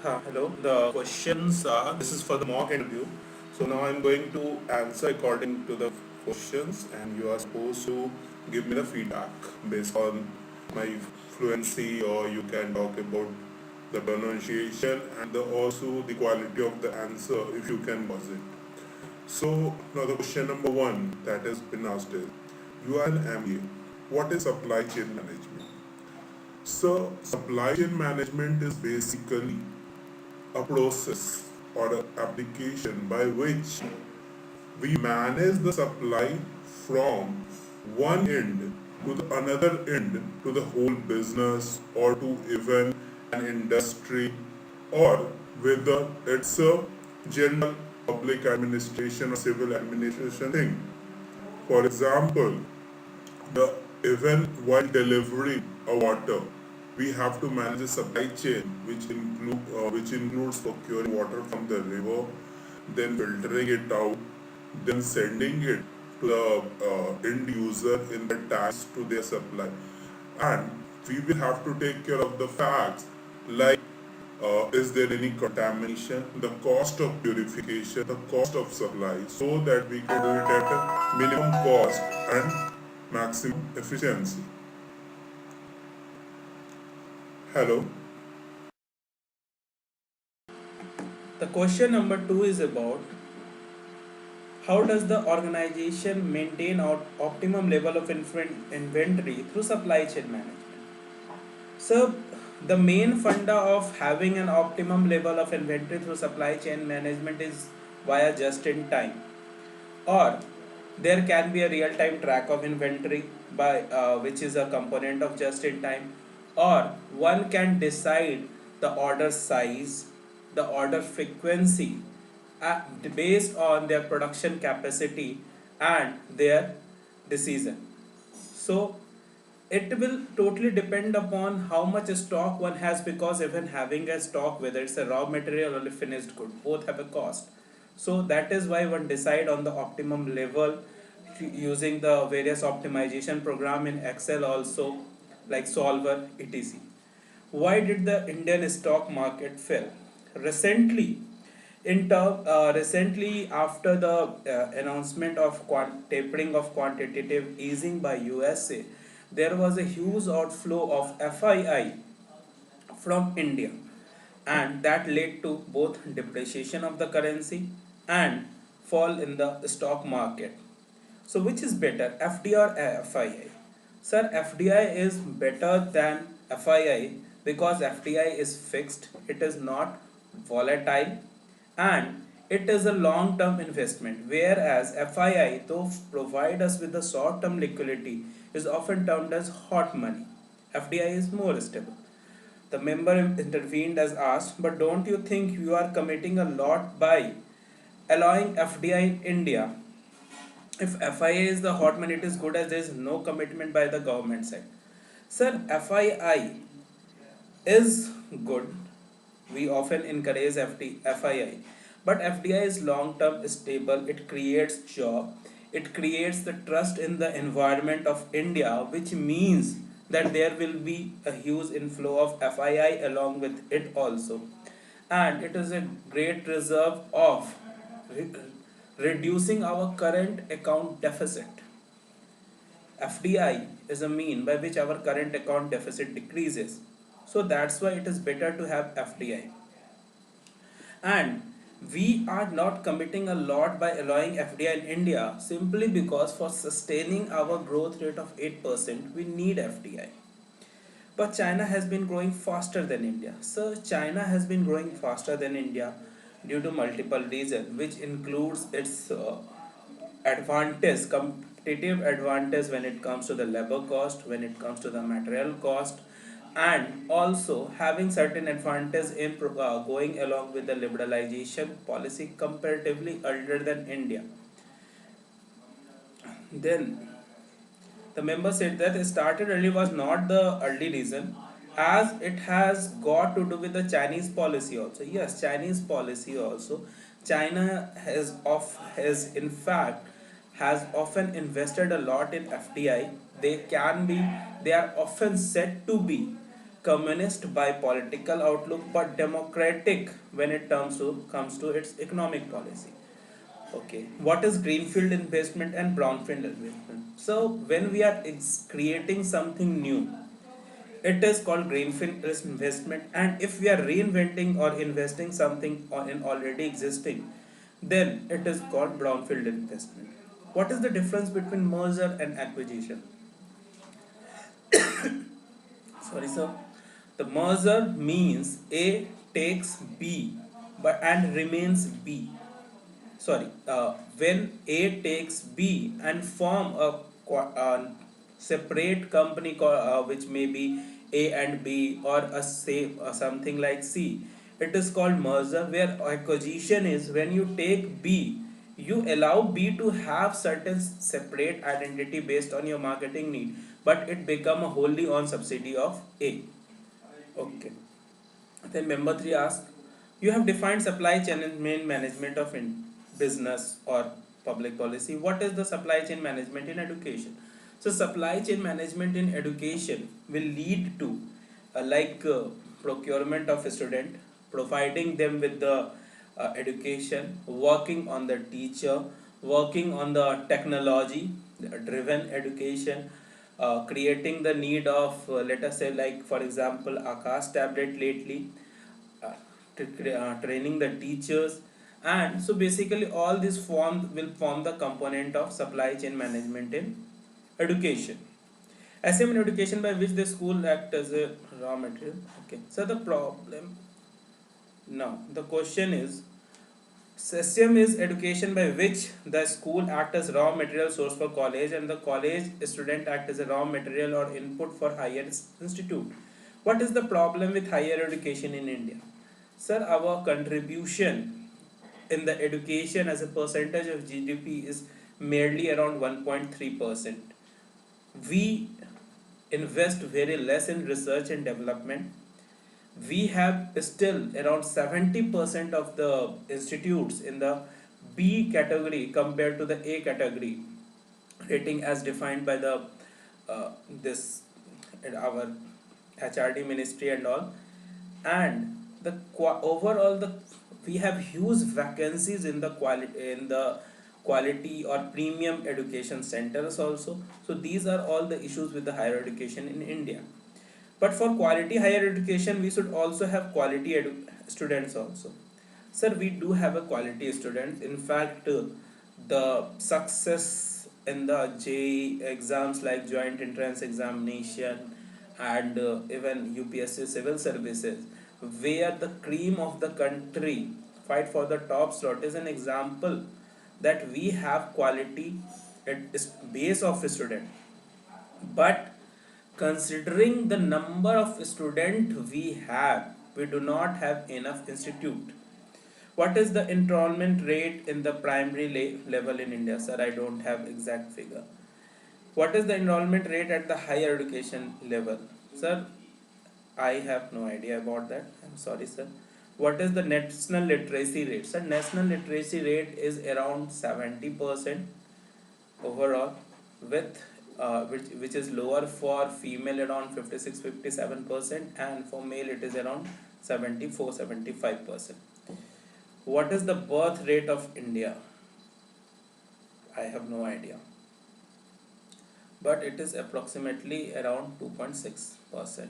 Hello. The questions are this is for the mock interview. So now I'm going to answer according to the questions, and you are supposed to give me the feedback based on my fluency, or you can talk about the pronunciation and also the quality of the answer if you can pause it. So now the question number one that has been asked is, you are an MBA. What is supply chain management? So supply chain management is basically a process or an application by which we manage the supply from one end to the another end to the whole business or to even an industry, or whether it's a general public administration or civil administration thing. For example, the even while delivering a water, we have to manage a supply chain which includes procuring water from the river, then filtering it out, then sending it to the end user in the tanks to their supply. And we will have to take care of the facts like, is there any contamination, the cost of purification, the cost of supply, so that we can do it at a minimum cost and maximum efficiency. Hello. The question number two is about how does the organization maintain optimum level of inventory through supply chain management? So, the main funda of having an optimum level of inventory through supply chain management is via just in time, or there can be a real time track of inventory by which is a component of just in time, or one can decide the order size, the order frequency uh, based on their production capacity and their decision. So it will totally depend upon how much stock one has, because even having a stock, whether it's a raw material or a finished good, both have a cost. So that is why one decide on the optimum level using the various optimization program in Excel also, like solver etc. Why did the Indian stock market fell recently? Recently, after the announcement of tapering of quantitative easing by USA, there was a huge outflow of FII from India, and that led to both depreciation of the currency and fall in the stock market. So, which is better, FD or FII? Sir, FDI is better than FII because FDI is fixed, it is not volatile, and it is a long term investment, whereas FII, though provide us with the short term liquidity, is often termed as hot money. FDI is more stable. The member intervened as asked, but don't you think you are committing a lot by allowing FDI in India? If FIA is the hot money, it is good as there is no commitment by the government side. Sir, FII is good. We often encourage FII, but FDI is long term stable. It creates job. It creates the trust in the environment of India, which means that there will be a huge inflow of FII along with it also, and it is a great reserve of re- reducing our current account deficit. FDI is a mean by which our current account deficit decreases. So that's why it is better to have FDI. And we are not committing a lot by allowing FDI in India simply because for sustaining our growth rate of 8%, we need FDI. But China has been growing faster than India. So China has been growing faster than India due to multiple reasons, which includes its competitive advantage when it comes to the labor cost, when it comes to the material cost, and also having certain advantage in going along with the liberalization policy comparatively earlier than India. Then the member said that it started early was not the early reason, as it has got to do with the Chinese policy also. Yes, Chinese policy also. China has in fact has often invested a lot in FDI. They can be, they are often said to be communist by political outlook but democratic when it comes to its economic policy. Okay, what is greenfield investment and brownfield investment? So when we are creating something new, it is called greenfield investment, and if we are reinventing or investing something in already existing, then it is called brownfield investment. What is the difference between merger and acquisition? Sorry, sir. The merger means A takes B but and remains B. Sorry, when A takes B and form a separate company which may be A and B, or a say something like C, it is called merger. Where acquisition is when you take B, you allow B to have certain separate identity based on your marketing need, but it become a wholly owned subsidiary of A. Okay. Then member 3 asks, you have defined supply chain and main management of business or public policy. What is the supply chain management in education? So supply chain management in education will lead to procurement of a student, providing them with the education, working on the teacher, working on the technology driven education, creating the need of let us say, like for example Akash tablet lately, uh, training the teachers. And so basically all this will form the component of supply chain management in education. SM in education, by which the school act as a raw material. Okay, so the problem now, the question is, SEM is education by which the school act as raw material source for college, and the college student act as a raw material or input for higher institute. What is the problem with higher education in India? Sir, our contribution in the education as a percentage of GDP is merely around 1.3%. We invest very less in research and development. We have still around 70% of the institutes in the B category compared to the A category rating as defined by the this our HRD ministry and all. And the overall the we have huge vacancies in the quality or premium education centers also. So these are all the issues with the higher education in India. But for quality higher education, we should also have quality students also. Sir, we do have a quality student. In fact, the success in the JEE exams like joint entrance examination and even UPSC civil services, where the cream of the country fight for the top slot, is an example that we have quality at base of student. But considering the number of students we have, we do not have enough institute. What is the enrollment rate in the primary level in India? Sir, I don't have exact figure. What is the enrollment rate at the higher education level? Sir, I have no idea about that. I'm sorry, sir. What is the national literacy rate? Sir, national literacy rate is around 70% overall, with which is lower for female around 56-57%, and for male it is around 74-75%. What is the birth rate of India? I have no idea, but it is approximately around 2.6%.